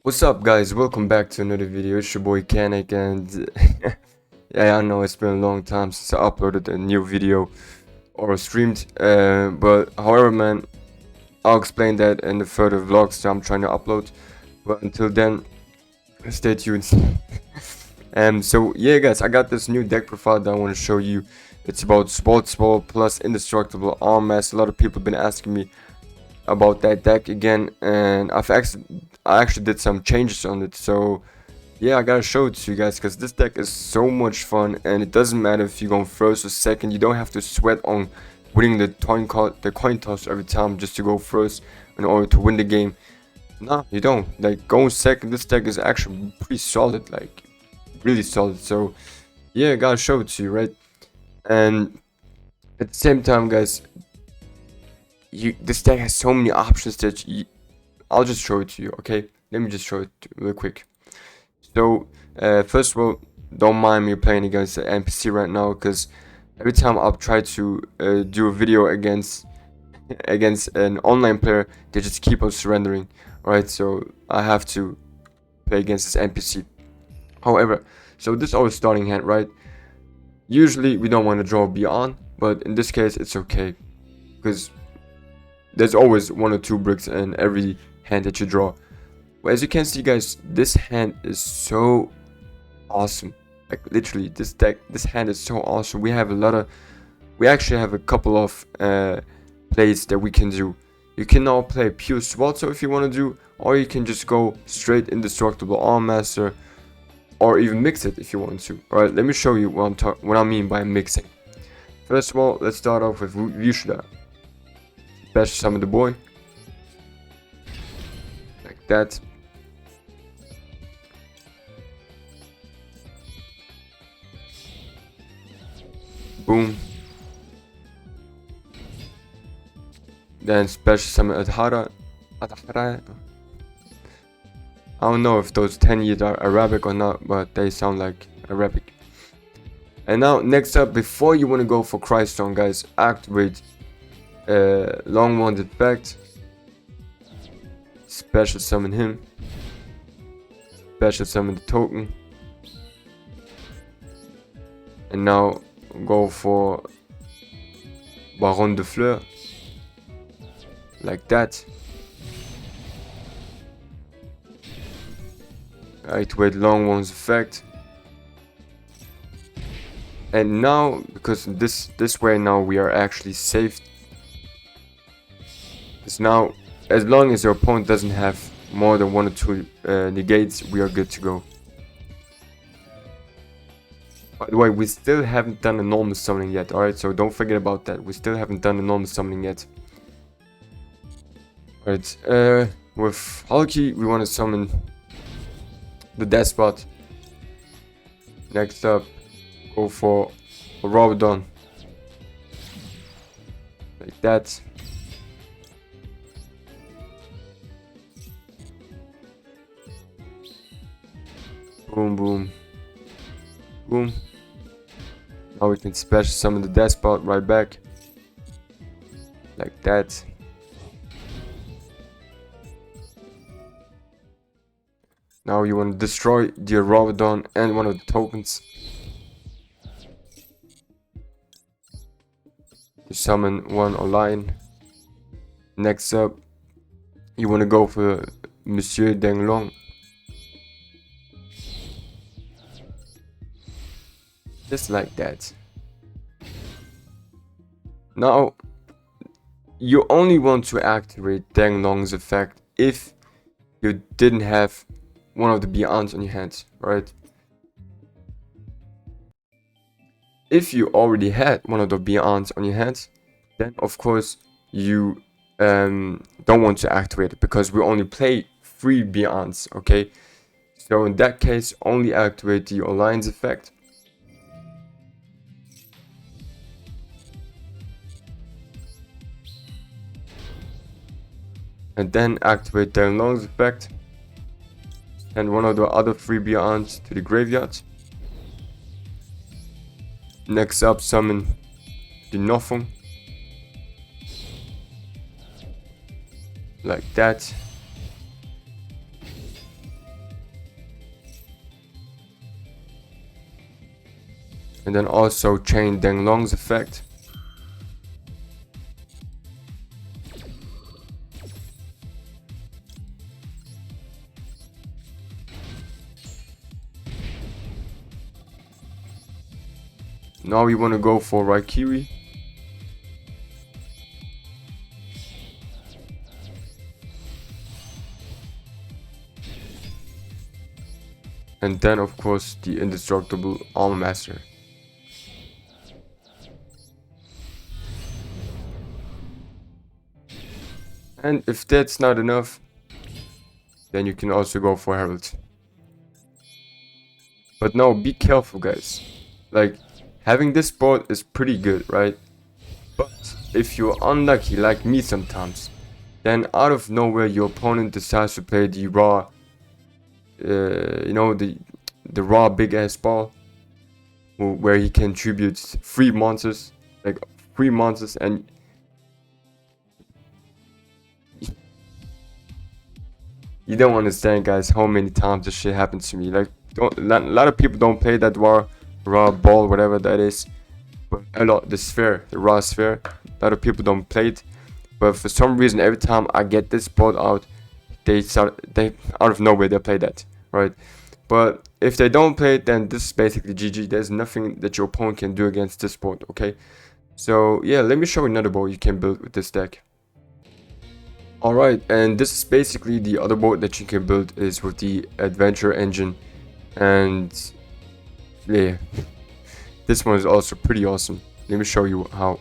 What's up, guys? Welcome back to another video. It's your boy Kanik, and yeah, I know it's been a long time since I uploaded a new video or streamed. But however, man, I'll explain that in the further vlogs that I'm trying to upload. But until then, stay tuned. So yeah, guys, I got this new deck profile that I want to show you. It's about SWORDSOUL plus Indestructible Arm Mass. A lot of people have been asking me about that deck again, and I actually did some changes on it. So yeah, I gotta show it to you guys because this deck is so much fun, and it doesn't matter if you're going first or second. You don't have to sweat on winning the coin toss every time just to go first in order to win the game. No, you don't. Like, going second, this deck is actually pretty solid, like really solid. So yeah, I gotta show it to you, right? And at the same time, guys, this deck has so many options that I'll just show it to you. Okay, let me just show it real quick. So first of all, don't mind me playing against the NPC right now, because every time I'll try to do a video against an online player, they just keep on surrendering. Right, so I have to play against this NPC. However, so this is our starting hand, right? Usually we don't want to draw beyond, but in this case it's okay, because there's always one or two bricks in every hand that you draw. Well, as you can see, guys, this hand is so awesome. Like, literally, this hand is so awesome. We actually have a couple of plays that we can do. You can now play pure SWORDSOUL if you want to do, or you can just go straight Indestructible Arm Master, or even mix it if you want to. Alright, let me show you what I mean by mixing. First of all, let's start off with Vyushda. Special summon the boy. Like that. Boom. Then special summon Adhara. I don't know if those 10 years are Arabic or not, but they sound like Arabic. And now, next up, before you want to go for Christstone, guys, activate long wand effect. Special summon him. Special summon the token. And now go for Baron de Fleur. Like that. Activate long wand's effect. And now, because this way now we are actually safe. Because now, as long as your opponent doesn't have more than one or two negates, we are good to go. By the way, we still haven't done a normal summoning yet, alright? So don't forget about that. We still haven't done a normal summoning yet. Alright, with Hulky, we want to summon the Despot. Next up, go for Robodon. Like that. Boom, boom, boom. Now we can special summon the Despot right back. Like that. Now you want to destroy the Robodon and one of the tokens. To summon one online. Next up, you want to go for Monsieur Denglong. Just like that. Now, you only want to activate Denglong's effect if you didn't have one of the Beyonds on your hands, right? If you already had one of the Beyonds on your hands, then of course you don't want to activate it, because we only play 3 Beyonds, okay? So in that case, only activate the Alliance effect. And then activate Denglong's effect. And one of the other 3 Beyonds to the graveyard. Next up, summon the Nothung. Like that. And then also chain Danglong's effect. Now we want to go for Raikiri. And then of course the indestructible Armor Master. And if that's not enough, then you can also go for Herald. But no, be careful guys. Like, having this board is pretty good, right? But if you're unlucky like me sometimes, then out of nowhere your opponent decides to play the raw, you know, the raw big ass ball, where he contributes 3 monsters, like 3 monsters, and you don't understand guys how many times this shit happens to me. Like, a lot of people don't play that raw ball, whatever that is, but a lot, the raw sphere, a lot of people don't play it. But for some reason, every time I get this board out, they out of nowhere they play that, right? But if they don't play it, then this is basically GG. There's nothing that your opponent can do against this board, okay? So yeah, let me show you another board you can build with this deck. Alright, and this is basically the other board that you can build is with the adventure engine. And yeah, this one is also pretty awesome. Let me show you how.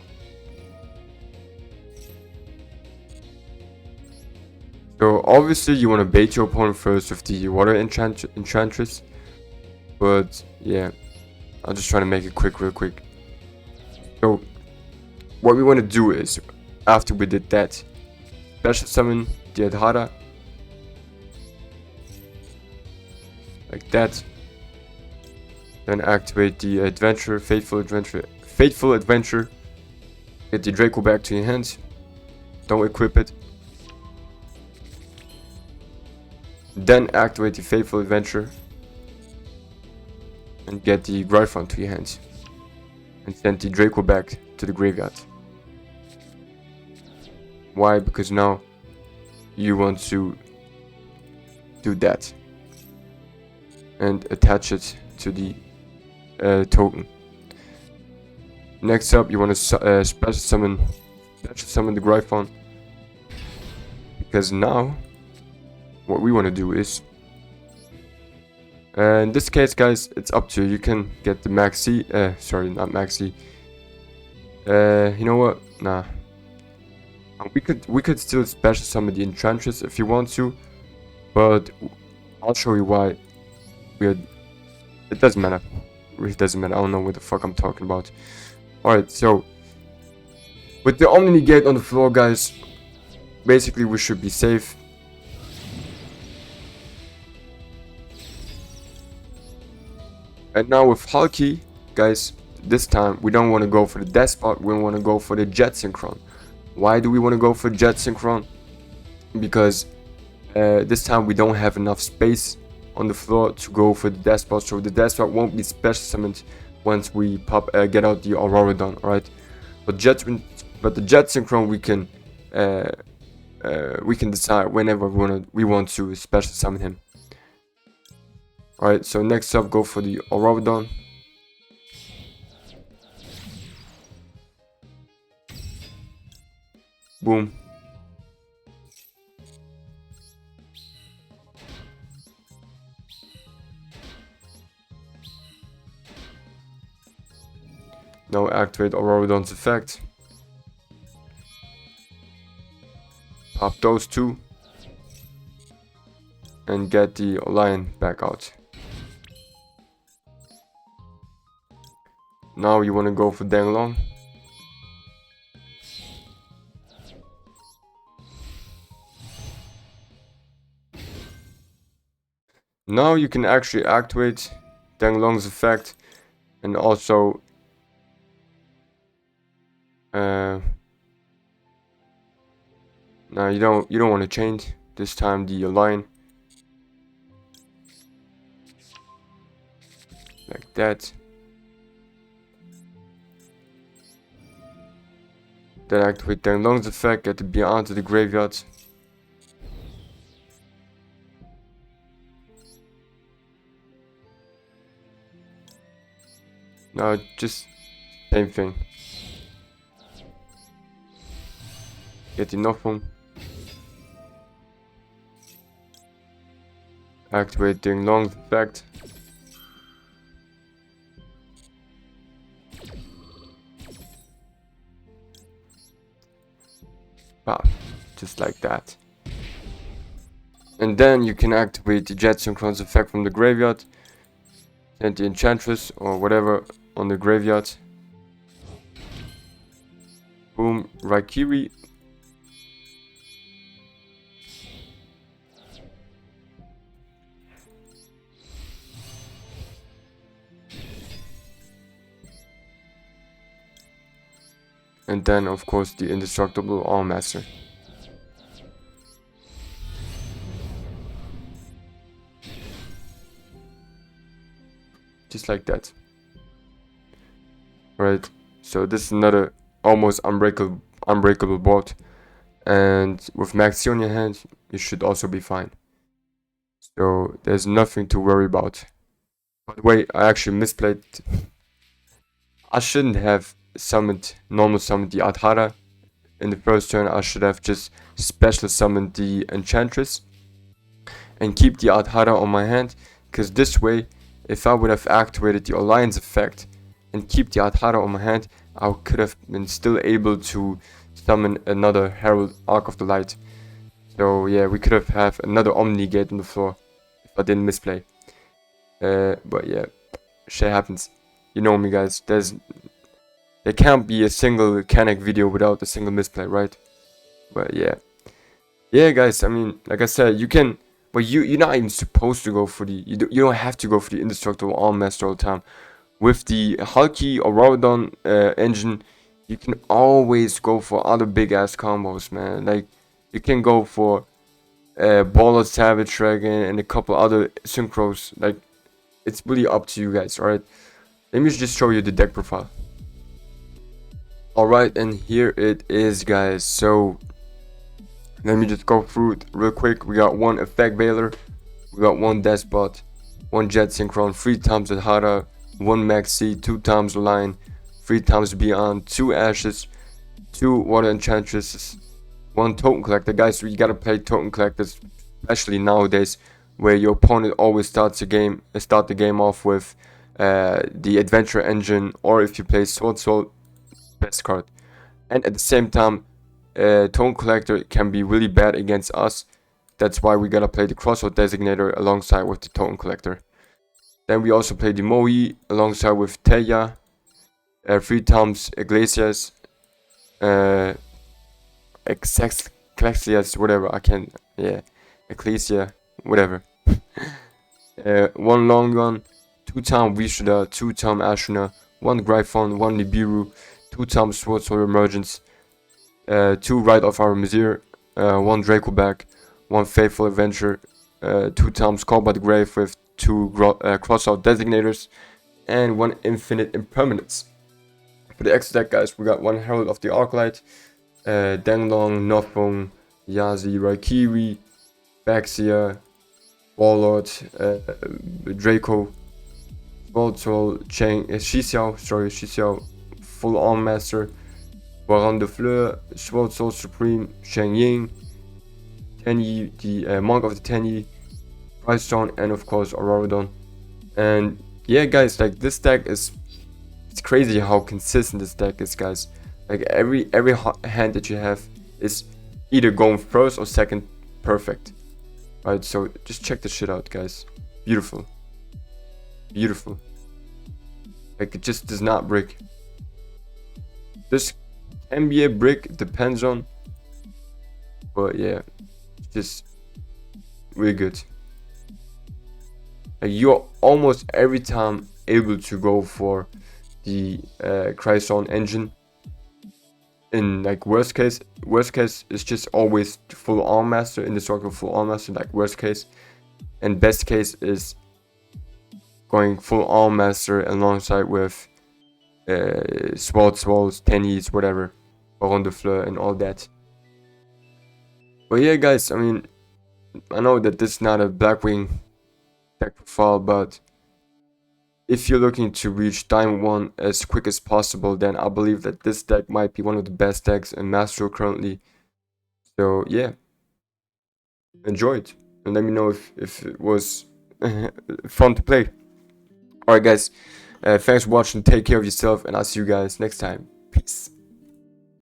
So obviously you want to bait your opponent first with the water enchantress, but yeah, I'm just trying to make it quick, real quick. So what we want to do is, after we did that, special summon the Adhara, like that. Then activate the Fateful Adventure. Get the Draco back to your hands. Don't equip it. Then activate the Fateful Adventure and get the Gryphon to your hands. And send the Draco back to the graveyard. Why? Because now you want to do that and attach it to the token. Next up, you want to special summon the Gryphon, because now what we want to do is, in this case guys, it's up to you. You can get the maxi, sorry, not maxi, you know what, nah, we could still special summon the Enchantress if you want to, but I'll show you why. It doesn't matter, it really doesn't matter. I don't know what the fuck I'm talking about. Alright, so with the Omni Gate on the floor guys, basically we should be safe. And now with Hulky, guys, this time we don't want to go for the Despot, we want to go for the Jet Synchron. Why do we want to go for Jet Synchron? Because this time we don't have enough space on the floor to go for the Despot, so the Despot won't be special summoned once we get out the Auroradon, alright? But the Jet Synchron we can decide whenever we want to special summon him. Alright, so next up, go for the Auroradon. Boom. Now activate Auroradon's effect. Pop those two. And get the lion back out. Now you want to go for Danglong. Now you can actually activate Danglong's effect, and also now you don't want to change this time the line like that. Then activate Danglong's effect, get the Beyond to the graveyard. No, just same thing. Get the Nothung. Activate Danglong's effect. Wow, just like that. And then you can activate the Jet Synchron's effect from the graveyard. Send the Enchantress or whatever on the graveyard. Boom, Raikiri. And then of course the Indestructible Allmaster. Just like that. Right, so this is another almost unbreakable board, and with Maxi on your hand you should also be fine. So there's nothing to worry about. By the way, I actually misplayed. I shouldn't have normal summoned the Adhara in the first turn. I should have just special summoned the Enchantress and keep the Adhara on my hand, because this way, if I would have activated the Alliance effect and keep the Adhara on my hand, I could have been still able to summon another Herald Arc of the Light. So yeah, we could have another Omni Gate on the floor if I didn't misplay. But yeah, shit happens. You know me, guys. There can't be a single Canic video without a single misplay, right? But yeah, guys. I mean, like I said, you can, but you're not even supposed to go for the. You don't have to go for the Indestructible Allmaster all the time. With the Hulky or Rodon engine, you can always go for other big ass combos, man. Like you can go for Baller Savage Dragon and a couple other synchros. Like it's really up to you guys, alright? Let me just show you the deck profile. Alright, and here it is, guys. So let me just go through it real quick. We got one Effect Veiler, we got one Despot, one Jet Synchron, 3 times Adhara, 1 Maxi, 2 times Line, 3 times Beyond, 2 Ashes, 2 Water Enchantresses, 1 Token Collector. Guys, you gotta play Token Collectors, especially nowadays, where your opponent always start the game off with the Adventure Engine, or if you play SWORDSOUL, best card. And at the same time, Token Collector can be really bad against us. That's why we gotta play the Crossroad Designator alongside with the Token Collector. Then we also play the Moe alongside with Teya, 3 times Iglesias, Ecclesias, whatever, I can, yeah, Ecclesia, whatever. 1 Long Gun, 2 times Vishada, 2 times Ashuna, 1 Gryphon, 1 Nibiru, 2 times SWORDSOUL Emergence, 2 Rite of Our Mizir, 1 Dracoback, 1 Faithful Adventure, 2 times Call by the Grave with 2 Crossout Designators, and 1 Infinite Impermanence. For the extra deck, guys, we got 1 Herald of the Arclight, Danglong, Nothung, Yazi, Raikiri, Baxia, Warlord, Draco, SWORDSOUL, Xixiao, Full Armmaster, Baron de Fleur, SWORDSOUL Supreme, Sheng Ying, Tenyi, the Monk of the Tenyi, Brightstone, and of course Auroradon. And yeah, guys, like this deck it's crazy how consistent this deck is, guys. Like every hand that you have is either going first or second perfect. Right, so just check this shit out, guys. Beautiful. Beautiful. Like it just does not break. This can be a brick, depends on. But yeah, it's just really good. Like you're almost every time able to go for the Cryzone engine. In like worst case is just always full Armmaster, Indestructible full Armmaster, like worst case. And best case is going full Armmaster alongside with SWORDSOULs, Tenyis, whatever. Baron de Fleur and all that. But yeah, guys, I mean, I know that this is not a Blackwing deck profile, but if you're looking to reach Diamond 1 as quick as possible, then I believe that this deck might be one of the best decks in Master currently. So yeah, enjoy it and let me know if it was fun to play. Alright guys, thanks for watching, take care of yourself, and I'll see you guys next time. Peace.